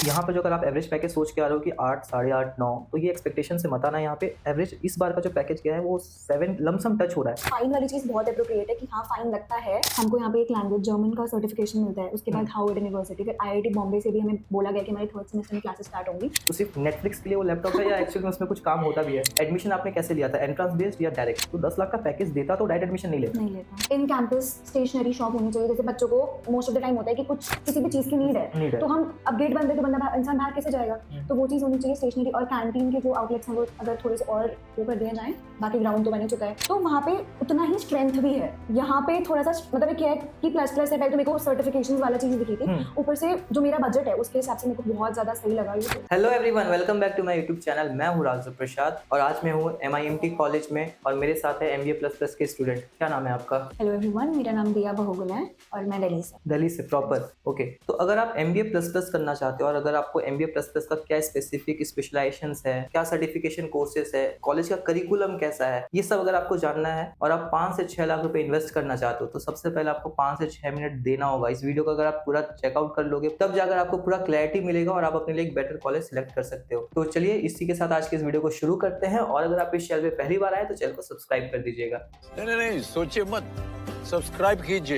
यहाँ पे जो अगर आप एवरेज पैकेज सोच के आ रहे हो कि 8, साढ़े 8, 9, तो ये एक्सपेक्टेशन से मत आना। यहाँ पे एवरेज इस बार का जो पैकेज गया है वो 7 लमसम टच हो रहा है। फाइन वाली चीज बहुत अप्रोप्रिएट है कि हाँ फाइन लगता है। हमको यहाँ पे एक लैंग्वेज जर्मन का सर्टिफिकेशन मिलता है, उसके बाद हार्वर्ड यूनिवर्सिटी, फिर आईआईटी बॉम्बे से भी हमें बोला गया कि हमारे थर्ड सेमेस्टर में क्लासेस स्टार्ट होंगी। तो सिर्फ नेटफ्लिक्स के लिए वो लैपटॉप है या एक्चुअली में उसमें कुछ काम होता भी है? एडमिशन आपने कैसे लिया था, एंट्रेंस बेस्ड या डायरेक्ट? तो 10 लाख का पैकेज देता तो डायरेक्ट एडमिशन नहीं लेता। इन कैंपस स्टेशनरी शॉप होनी चाहिए। जैसे बच्चों को मोस्ट ऑफ द टाइम होता है कि कुछ किसी भी चीज की नीड है, तो हम अब गेट बंद है तो बंदा इंसान बाहर कैसे जाएगा, तो वो चीज होनी चाहिए स्टेशनरी। और कैंटीन के जो आउटलेट्स हैं वो अगर थोड़े से और वो कर दिए जाए, बाकी ग्राउंड तो बन चुका है, तो वहाँ पे उतना ही स्ट्रेंथ भी है। यहाँ पे थोड़ा सा मतलब क्या है कि प्लस प्लस है, तो मेरे को सर्टिफिकेशन वाला चीज दिखी थी, ऊपर से जो मेरा बजट है उसके हिसाब से मेरे को बहुत ज्यादा सही लगा ये। Hello everyone, welcome back to my YouTube channel. मैं हूँ राजू प्रसाद और आज मैं हूँ MIMT कॉलेज में और मेरे साथ है MBA++ के स्टूडेंट। क्या नाम है आपका? हेलो एवरीवन, मेरा नाम दिया बहुगुल है और मैं दिल्ली से प्रॉपर। ओके, तो अगर आप MBA++ करना चाहते हो और अगर आपको MBA++ का क्या स्पेसिफिक स्पेशलाइजेशंस है, क्या सर्टिफिकेशन कोर्सेज है, कॉलेज का करिकुलम कैसा है, ये सब अगर आपको जानना है और आप 5 से 6 लाख रुपए इन्वेस्ट करना चाहते हो, तो सबसे पहले आपको 5 से 6 मिनट देना होगा। इस वीडियो को अगर आप पूरा चेकआउट कर लोगे तब जाकर आपको पूरा क्लैरिटी मिलेगा और आप अपने लिए एक बेटर कॉलेज सिलेक्ट कर सकते हो। तो चलिए इसी के साथ आज के इस वीडियो को शुरू करते हैं। और अगर आप इस चैनल पे पहली बार आए तो चैनल को सब्सक्राइब कर दीजिएगा। नहीं, सोचिए मत, सब्सक्राइब कीजिए।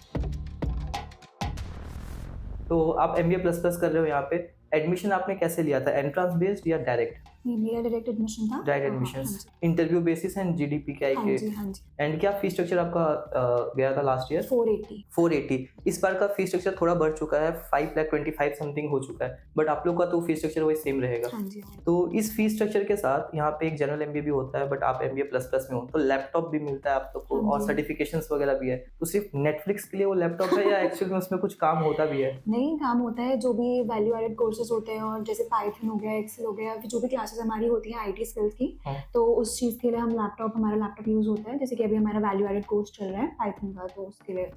तो आप MBA++ कर रहे हो, यहाँ पे एडमिशन आपने कैसे लिया था, एंट्रेंस बेस्ड या डायरेक्ट? मेरा डायरेक्ट एडमिशन था। Direct admissions, interview basis and GDP के हाँ जी। एंड क्या फीस स्ट्रक्चर आपका गया था लास्ट ईयर? 480। इस बार का फीस स्ट्रक्चर थोड़ा बढ़ चुका है, 5,25,000 समथिंग हो चुका है, बट आप लोग का तो फीस स्ट्रक्चर वही सेम रहेगा। हाँ जी। तो इस फीस स्ट्रक्चर के साथ यहाँ पे एक जनरल MBA भी होता है, बट आप MBA++ में हो तो लैपटॉप भी मिलता है आप लोग को और सर्टिफिकेशंस वगैरह भी है। तो सिर्फ नेटफ्लिक्स के लिए वो लैपटॉप है या एक्चुअली में उसमें कुछ काम होता भी है? नहीं, काम होता है। जो भी वैल्यू एडेड कोर्सेज होते हैं और जैसे पाइथन हो गया, एक्सेल हो गया, जो भी क्लासेस हमारी होती हैं IT स्किल्स की, तो उस चीज़ के लिए हमारा लैपटॉप यूज़ होता है। जैसे कि अभी हमारा वैल्यू एडेड कोर्स चल रहा है पाइथन का, तो उसके लिए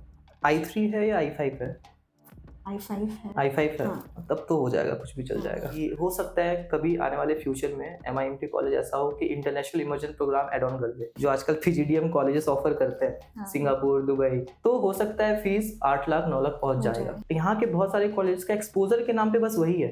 i3 है या i5 है? i5 है। i5 है। हाँ। तब तो हो जाएगा, कुछ भी चल जाएगा। ये हो सकता है कभी आने वाले फ्यूचर में MIMT कॉलेज ऐसा हो कि international immersion program add on कर दे, जो आजकल PGDM कॉलेजेस ऑफर करते हैं। हाँ। सिंगापुर, दुबई, तो हो सकता है फीस 8 लाख 9 लाख पहुंच जाएगा। यहाँ के बहुत सारे कॉलेज का एक्सपोजर के नाम पे बस वही है,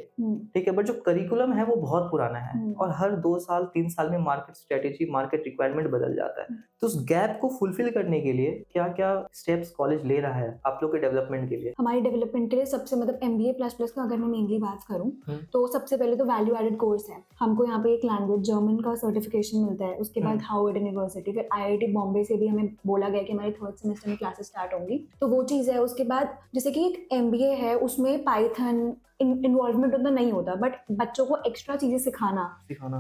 ठीक है, बट जो करिकुलम है वो बहुत पुराना है और हर 2 साल 3 साल में मार्केट स्ट्रेटेजी, मार्केट रिक्वायरमेंट बदल जाता है। तो उस गैप को फुलफिल करने के लिए क्या क्या स्टेप्स कॉलेज ले रहा है आप लोग के डेवलपमेंट के लिए? हमारी डेवलपमेंट के लिए सबसे मतलब MBA++ का अगर मैं मेनली बात करूं, तो सबसे पहले तो वैल्यू एडेड कोर्स है। हमको यहाँ पे एक लैंग्वेज जर्मन का सर्टिफिकेशन मिलता है, उसके बाद हार्वर्ड यूनिवर्सिटी, फिर आईआईटी बॉम्बे से भी हमें बोला गया कि हमारे थर्ड सेमेस्टर में क्लासेस स्टार्ट होंगी, तो वो चीज़ है। उसके बाद जैसे कि एक MBA है, उसमें पाइथन इन्वॉल्वमेंट उतना नहीं होता, बट बच्चों को एक्स्ट्रा चीजें सिखाना,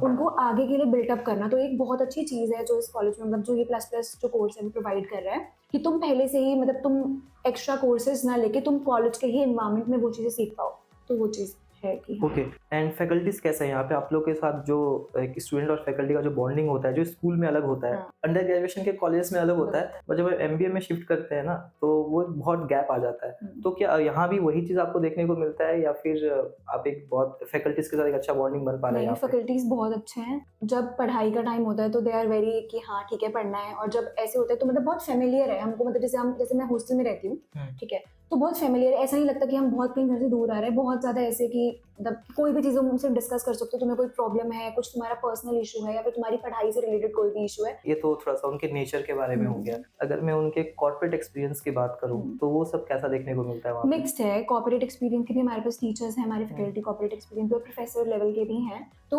उनको आगे के लिए बिल्टअप करना, तो एक बहुत अच्छी चीज है जो इस कॉलेज में मतलब जो ये प्लस जो कोर्स है वो प्रोवाइड कर रहा है कि तुम पहले से ही मतलब तुम एक्स्ट्रा कोर्सेज ना लेके तुम कॉलेज के ही एनवायरनमेंट में वो चीजें सीख पाओ, तो वो चीज है कि ओके। एंड फैकल्टीज कैसे हैं यहाँ पे आप लोग के साथ? जो एक स्टूडेंट और फैकल्टी का जो बॉन्डिंग होता है, जो स्कूल में अलग होता है, अंडर ग्रेजुएशन के कॉलेज में अलग होता है, और जब MBA में शिफ्ट करते हैं ना तो वो बहुत गैप आ जाता है। तो क्या यहाँ भी वही चीज आपको देखने को मिलता है या फिर आप एक बहुत फैकल्टीज के साथ एक अच्छा बॉन्डिंग बन पा रहे हैं? फैकल्टीज बहुत अच्छे हैं। जब पढ़ाई का टाइम होता है तो दे आर वेरी कि हाँ ठीक है पढ़ना है, और जब ऐसे होता है तो मतलब बहुत फेमिलियर है हमको। मतलब जैसे मैं हॉस्टल में रहती हूँ, ठीक है, तो बहुत फेमिलियर है। ऐसा नहीं लगता कि हम बहुत कहीं घर से दूर आ रहे हैं। बहुत ज्यादा ऐसे कि मतलब कोई भी चीज़ उनसे डिस्कस कर सकते हो। तुम्हें कोई प्रॉब्लम है, कुछ तुम्हारा पर्सनल इशू है या फिर तुम्हारी पढ़ाई से रिलेटेड कोई भी इशू है। ये तो थोड़ा सा उनके नेचर के बारे में हो गया। अगर मैं उनके कॉर्पोरेट एक्सपीरियंस की बात करूँ तो वो सब कैसा देखने को मिलता है वहाँ? मिक्स्ड है। कॉर्पोरेट एक्सपीरियंस के भी हमारे पास टीचर्स हैं, हमारे फैकल्टी कॉर्पोरेट एक्सपीरियंस और प्रोफेसर लेवल के भी हैं, तो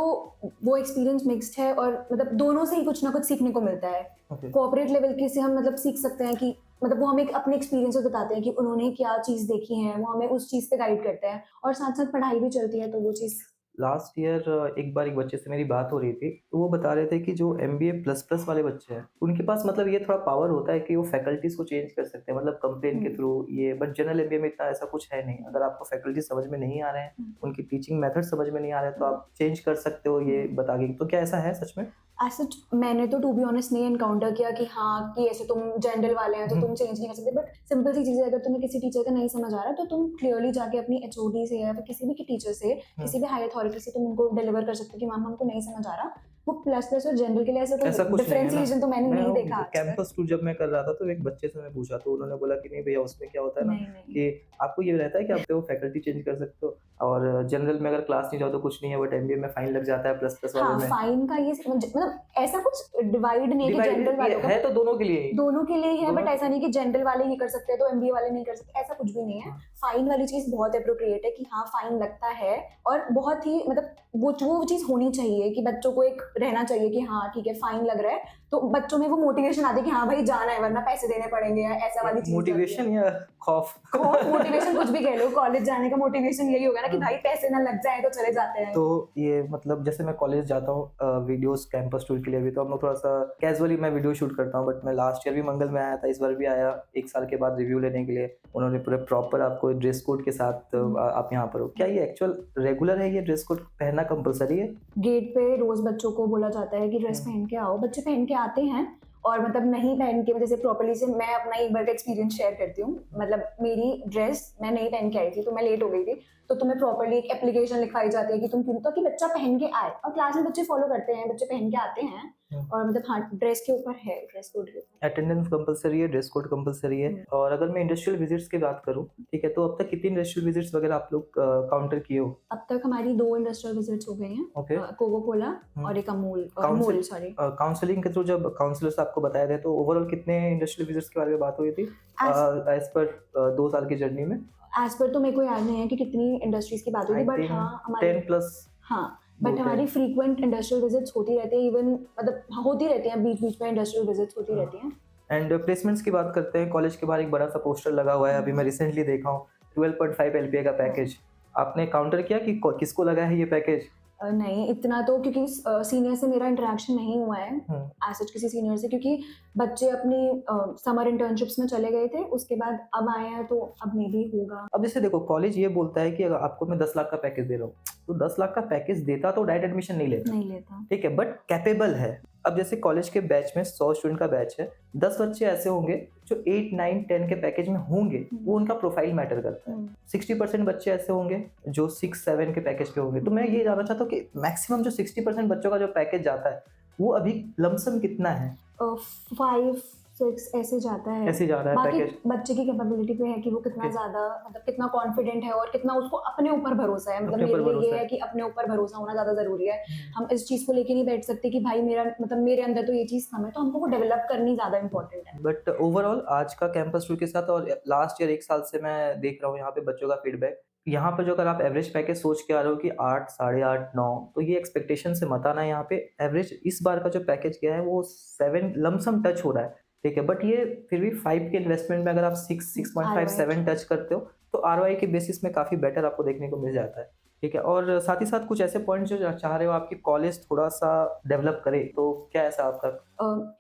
वो एक्सपीरियंस मिक्स्ड है और मतलब दोनों से ही कुछ ना कुछ सीखने को मिलता है। कॉर्पोरेट लेवल के से हम मतलब सीख सकते हैं कि मतलब वो हमें अपने एक्सपीरियंस बताते हैं कि उन्होंने क्या चीज़ देखी है, वो हमें उस चीज़ पे गाइड करते हैं, और साथ साथ पढ़ाई भी चलती है, तो वो चीज़। लास्ट ईयर एक बार एक बच्चे से मेरी बात हो रही थी, तो वो बता रहे थे कि जो MBA++ वाले बच्चे हैं उनके पास मतलब ये थोड़ा पावर होता है कि वो फैकल्टीज को चेंज कर सकते हैं, मतलब कंप्लेन के थ्रू ये। बट जनरल MBA में इतना ऐसा कुछ है नहीं। अगर आपको फैकल्टी समझ में नहीं आ रहे हैं, उनकी टीचिंग मेथड समझ में नहीं आ रहे हैं, तो आप चेंज कर सकते हो ये बता के। तो क्या ऐसा है सच में? ऐसा मैंने तो टू बी ऑनेस्ट नहीं एनकाउंटर किया कि हाँ कि ऐसे तुम जनरल वाले हैं तो तुम चेंज नहीं कर सकते। बट सिंपल सी चीज़ है, अगर तुम्हें किसी टीचर का नहीं समझ आ रहा तो तुम क्लियरली जाके अपनी HOD से या फिर किसी भी टीचर से, किसी भी हाई अथॉरिटी से तुम उनको डिलीवर कर सकते हो कि मैम हमको नहीं समझ आ रहा। वो प्लस प्लस और जनरल के लिए ऐसा ऐसा कोई कुछ नहीं है ना। डिफरेंशिएशन तो मैंने नहीं देखा आज तक। कैंपस टूर जब मैं कर रहा था तो एक बच्चे से मैं पूछा तो उन्होंने बोला कि नहीं भैया उसमें क्या होता है ना नहीं कि आपको ये रहता है कि आप तो फैकल्टी चेंज कर सकते हो और जनरल में अगर क्लास नहीं जाओ तो कुछ नहीं है, बट एमबीए में फाइन लग जाता है प्लस प्लस वाले हाँ में। फाइन का ये मतलब ऐसा कुछ डिवाइड नहीं है कि जनरल वालों का है तो दोनों के लिए ही। दोनों के लिए ही है, दोनों बट ऐसा नहीं कि जनरल वाले ही कर सकते हैं तो एमबीए वाले नहीं कर सकते, ऐसा कुछ भी नहीं है। हाँ। फाइन वाली चीज बहुत अप्रोप्रिएट है कि हाँ फाइन लगता है, और बहुत ही मतलब वो चीज होनी चाहिए कि बच्चों को एक रहना चाहिए कि हाँ ठीक है फाइन लग रहा है तो बच्चों में वो मोटिवेशन आती है कि हाँ भाई जाना है वरना पैसे देने पड़ेंगे, या ऐसा वाली चीज। मोटिवेशन या खौफ? मोटिवेशन कुछ भी कह लो, कॉलेज जाने का मोटिवेशन यही होगा ना कि भाई पैसे ना लग जाए तो चले जाते हैं। तो ये मतलब जैसे मैं कॉलेज जाता हूँ वीडियोस कैंपस टूर के लिए भी, तो हम लोग थोड़ा सा कैजुअली मैं वीडियो शूट करता हूँ, बट मैं लास्ट ईयर भी मंगल में आया था, इस बार भी आया 1 साल के बाद रिव्यू लेने के लिए। उन्होंने पूरे प्रॉपर आपको ड्रेस कोड के साथ आप यहाँ पर हो। क्या ये एक्चुअल रेगुलर है, ये ड्रेस कोड पहनना कंपलसरी है? गेट पे रोज बच्चों को बोला जाता है कि ड्रेस पहन के आओ, बच्चे पहन के आते हैं, और मतलब नहीं पहन के जैसे प्रॉपर्ली से मैं अपना एक बार का एक्सपीरियंस शेयर करती हूँ। मतलब मेरी ड्रेस मैं नहीं पहन के आई थी तो मैं लेट हो गई थी, तो तुम्हें प्रॉपर्ली एक एप्लीकेशन लिखवाई जाती है कि तुम क्यों, तो कि बच्चा पहन के आए, और क्लास में बच्चे फॉलो करते हैं, बच्चे पहन के आते हैं, और मतलब हाँ ड्रेस के ऊपर है, ड्रेस कोड के ऊपर अटेंडेंस कंपलसरी है, ड्रेस कोड कंपलसरी है। और अगर मैं इंडस्ट्रियल विजिट्स की बात करूँ, ठीक है, तो अब तक कितनी इंडस्ट्रियल विजिट्स वगैरह आप लोग काउंटर किए हो? अब तक हमारी 2 इंडस्ट्रियल विजिट्स हो गई हैं, ओके। कोको कोला और एक अमूल सॉरी। काउंसलिंग के थ्रू जब काउंसलर्स आपको बताए थे तो ओवरऑल कितने इंडस्ट्रियल विजिट्स के बारे में बात हुई थी एज पर 2 साल की जर्नी में? एज पर तो मेरे को याद नहीं है कि कितनी इंडस्ट्रीज की बात हुई थी, बट हाँ हमारी 10 प्लस। हाँ बट हमारी फ्रीक्वेंट इंडस्ट्रियल विजिट्स होती रहती है, इवन मतलब होती रहती हैं, बीच बीच में इंडस्ट्रियल विजिट्स होती रहती हैं। एंड प्लेसमेंट्स की बात करते हैं, कॉलेज के बाहर एक बड़ा सा पोस्टर लगा हुआ है, अभी मैं रिसेंटली देखा हूँ 12.5 LPA का पैकेज। आपने काउंटर किया कि किसको लगा है ये पैकेज? नहीं इतना तो, क्योंकि सीनियर से मेरा इंटरेक्शन नहीं हुआ है एज सच किसी सीनियर से, क्योंकि बच्चे अपनी समर इंटर्नशिप्स में चले गए थे, उसके बाद अब आए हैं तो अब मे भी होगा। अब जैसे देखो कॉलेज ये बोलता है कि अगर आपको मैं 10 लाख का पैकेज दे रहा हूँ, तो 10 लाख का पैकेज देता तो डायरेक्ट एडमिशन नहीं लेता, ठीक है, बट कैपेबल है। अब जैसे कॉलेज के बैच में 100 स्टूडेंट का बैच है, 10 बच्चे ऐसे होंगे जो 8, 9, 10 के पैकेज में होंगे, वो उनका प्रोफाइल मैटर करता है। 60% बच्चे ऐसे होंगे जो 6, 7 के पैकेज पे होंगे। तो मैं ये जानना चाहता हूँ कि मैक्सिमम जो 60% बच्चों का जो पैकेज जाता है वो अभी लमसम कितना है? 5, 6 ऐसे जाता है, ऐसे जा रहा है बाकी पैकेज। बच्चे की कैपेबिलिटी पे है कि वो कितना ज्यादा मतलब कितना कॉन्फिडेंट है और कितना उसको अपने ऊपर भरोसा है। मतलब मेरे लिए ये है कि अपने ऊपर भरोसा होना ज्यादा जरूरी है। हम इस चीज को लेके नहीं बैठ सकते कि भाई मेरा मतलब मेरे अंदर तो ये चीज कम है, तो हमको वो डेवलप करनी ज्यादा इंपॉर्टेंट है। बट ओवरऑल आज का कैंपस टूर के साथ और लास्ट ईयर 1 साल से मैं देख रहा हूँ यहाँ पे बच्चों का फीडबैक, यहाँ पर जो अगर आप एवरेज पैकेज सोच के आ रहे हो कि 8, 8.5, 9, तो ये एक्सपेक्टेशन से मत आना। यहाँ पे एवरेज इस बार का जो पैकेज गया है वो 7 लमसम टच हो रहा है, ठीक है, बट ये फिर भी 5 के इन्वेस्टमेंट में अगर आप 6, 6.5, 7 टच करते हो तो ROI के बेसिस में काफ़ी बेटर आपको देखने को मिल जाता है, ठीक है। और साथ ही साथ कुछ ऐसे पॉइंट्स जो चाह रहे हो आपकी कॉलेज थोड़ा सा डेवलप करे, तो क्या ऐसा आपका?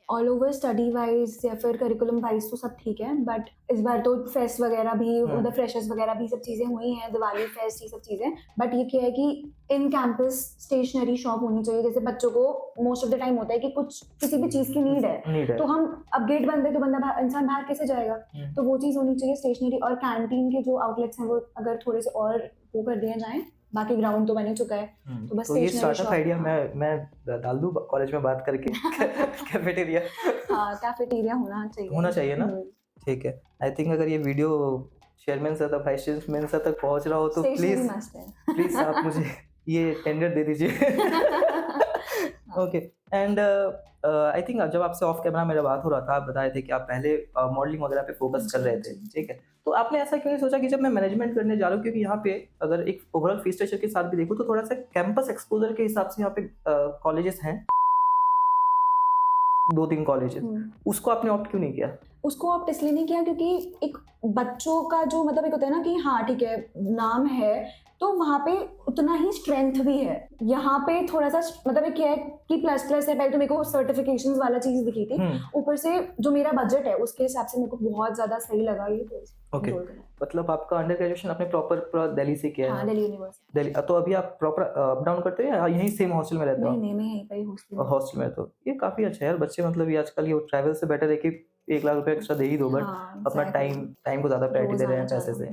ऑल ओवर स्टडी वाइज या फिर करिकुलम वाइज तो सब ठीक है, बट इस बार तो फेस्ट वगैरह भी, उधर फ्रेशर्स वगैरह भी सब चीज़ें हुई हैं, दिवाली फेस्ट ये सब चीज़ें, बट ये क्या है कि इन कैंपस स्टेशनरी शॉप होनी चाहिए। जैसे बच्चों को मोस्ट ऑफ द टाइम होता है कि कुछ किसी भी चीज़ की नीड है, तो हम अब गेट बंद है तो इंसान बाहर कैसे जाएगा, तो वो चीज़ होनी चाहिए स्टेशनरी। और कैंटीन के जो आउटलेट्स हैं वो अगर थोड़े से और वो कर दिए जाएं, बाकी ग्राउंड तो बन ही चुका है, तो बस तो ये स्टार्टअप आइडिया मैं डाल दूं कॉलेज में बात करके कैफेटेरिया। हाँ कैफेटेरिया होना चाहिए ना, ठीक है। आई थिंक अगर ये वीडियो चेयरमैन से तक वाइस चेयरमैन से तक पहुंच रहा हो तो प्लीज आप मुझे ये टेंडर दे दीजिए। ओके। एंड आई थिंक जब आपसे ऑफ कैमरा मेरा बात हो रहा था, आप बता रहे थे कि आप पहले मॉडलिंग वगैरह पे फोकस कर रहे थे, ठीक है, तो आपने ऐसा क्यों नहीं सोचा कि जब मैं मैनेजमेंट करने जा रहा हूँ, क्योंकि यहाँ पे अगर एक ओवरऑल फीस स्ट्रक्चर के साथ भी देखूँ तो थोड़ा सा कैंपस एक्सपोजर के हिसाब से यहाँ पे कॉलेजेस हैं 2-3 कॉलेजेस, उसको आपने ऑप्ट क्यों नहीं किया? उसको ऑप्ट इसलिए नहीं किया क्योंकि एक बच्चों का जो मतलब एक होता है ना कि हाँ ठीक है नाम है, तो वहाँ पे उतना ही स्ट्रेंथ भी है। यहाँ पे थोड़ा सा मतलब क्या है कि प्लस है, पहले तो मेरे को सर्टिफिकेशंस वाला चीज दिखी थी, ऊपर से जो मेरा बजट है उसके हिसाब से मेरे को बहुत ज्यादा सही लगा ये। ओके, मतलब आपका अंडर ग्रेजुएशन आपने प्रॉपर दिल्ली से किया है? हाँ, दिल्ली यूनिवर्सिटी। दिल्ली। तो अभी आप प्रॉपर अप डाउन करते हैं या यहीं सेम हॉस्टल में रहते हो? नहीं, मैं यहीं पे ही हॉस्टल में। तो ये काफी अच्छा है यार, बच्चे मतलब ये आजकल ये ट्रैवल से बेटर है कि 1 लाख रुपए एक्स्ट्रा दे ही दो, बट अपना टाइम को ज्यादा प्रायोरिटी दे रहे हैं पैसे से।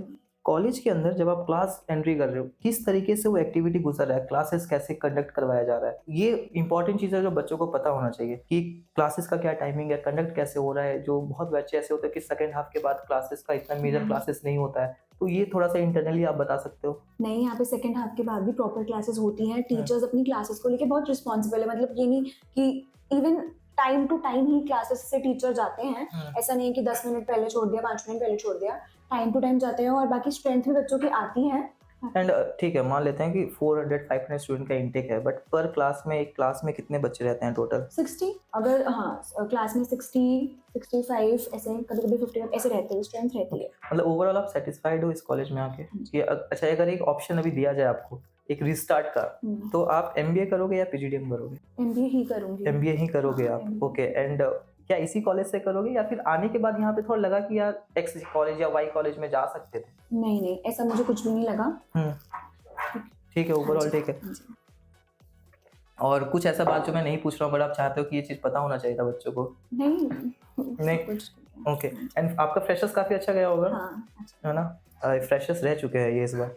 कॉलेज के अंदर जब आप क्लास एंट्री कर रहे हो, किस तरीके से वो एक्टिविटी गुजर रहा है, क्लासेस कैसे कंडक्ट करवाया जा रहा है, ये इंपॉर्टेंट चीज़ है जो बच्चों को पता होना चाहिए कि क्लासेस का क्या टाइमिंग है, कंडक्ट कैसे हो रहा है। जो बहुत बच्चे ऐसे होते हैं कि सेकंड हाफ के बाद क्लासेस का इतना मेजर क्लासेस नहीं होता है, तो ये थोड़ा सा इंटरनली आप बता सकते हो। नहीं, यहाँ पे सेकंड हाफ के बाद भी प्रॉपर क्लासेस होती हैं। टीचर्स अपनी क्लासेस को लेके बहुत रिस्पॉन्सिबल है, मतलब ये नहीं कि इवन टाइम टू टाइम ही क्लासेस से टीचर जाते हैं। ऐसा नहीं है कि 10 मिनट पहले छोड़ दिया, 5 मिनट पहले छोड़ दिया, टाइम टू टाइम जाते हैं। और बाकी स्ट्रेंथ भी बच्चों की आती है। एंड ठीक है, मान लेते हैं कि 400-500 स्टूडेंट का इंटेक है, बट पर क्लास में, एक क्लास में कितने बच्चे रहते हैं टोटल? 60, अगर हाँ क्लास में 60, 65 ऐसे, कभी कभी 50 ऐसे रहते हैं, स्ट्रेंथ रहती है। मतलब ओवरऑल आप सेटिस्फाइड हो इस कॉलेज में आके? कि अच्छा, अगर एक ऑप्शन अभी दिया जाए आपको एक रिस्टार्ट का, तो आप एमबीए करोगे या पीजीडीएम करोगे? एमबीए ही करूंगी। एमबीए ही करोगे आप? MBA। ओके। एंड क्या इसी कॉलेज से करोगे या फिर आने के बाद यहाँ पे थोड़ा लगा कि यार एक्स कॉलेज या वाई कॉलेज में जा सकते थे? नहीं नहीं, ऐसा मुझे कुछ भी नहीं लगा। ठीक है, ओवरऑल ठीक है। और कुछ ऐसा बात जो मैं नहीं पूछ रहा हूँ बट आप चाहते हो कि ये चीज़ पता होना चाहिए था बच्चों को? नहीं कुछ। ओके। एंड आपका फ्रेशर्स काफ़ी अच्छा गया होगा? हाँ, है ना? फ्रेशर्स रह चुके हैं ये इस बार,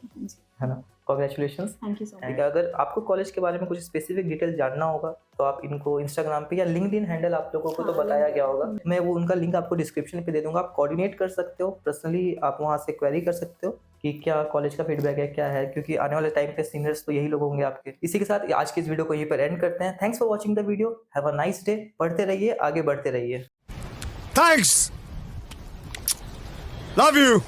है ना? Congratulations. Thank you so much. अगर आपको कॉलेज के बारे में कुछ स्पेसिफिक डिटेल जानना होगा तो आप इनको इंस्टाग्राम पे या लिंक्डइन हैंडल आप लोगों को तो बताया गया होगा, मैं वो उनका लिंक आपको डिस्क्रिप्शन पे दे दूंगा। आप कोऑर्डिनेट कर सकते हो, पर्सनली आप वहाँ से क्वेरी कर सकते हो कि क्या कॉलेज का फीडबैक है, क्या है, क्योंकि आने वाले टाइम पे सीनियर्स तो यही लोग होंगे आपके। इसी के साथ आज की इस वीडियो को यहीं पर एंड करते हैं। Thanks for watching the video, have a nice day. पढ़ते रहिए, आगे बढ़ते रहिए। Thanks. Love you.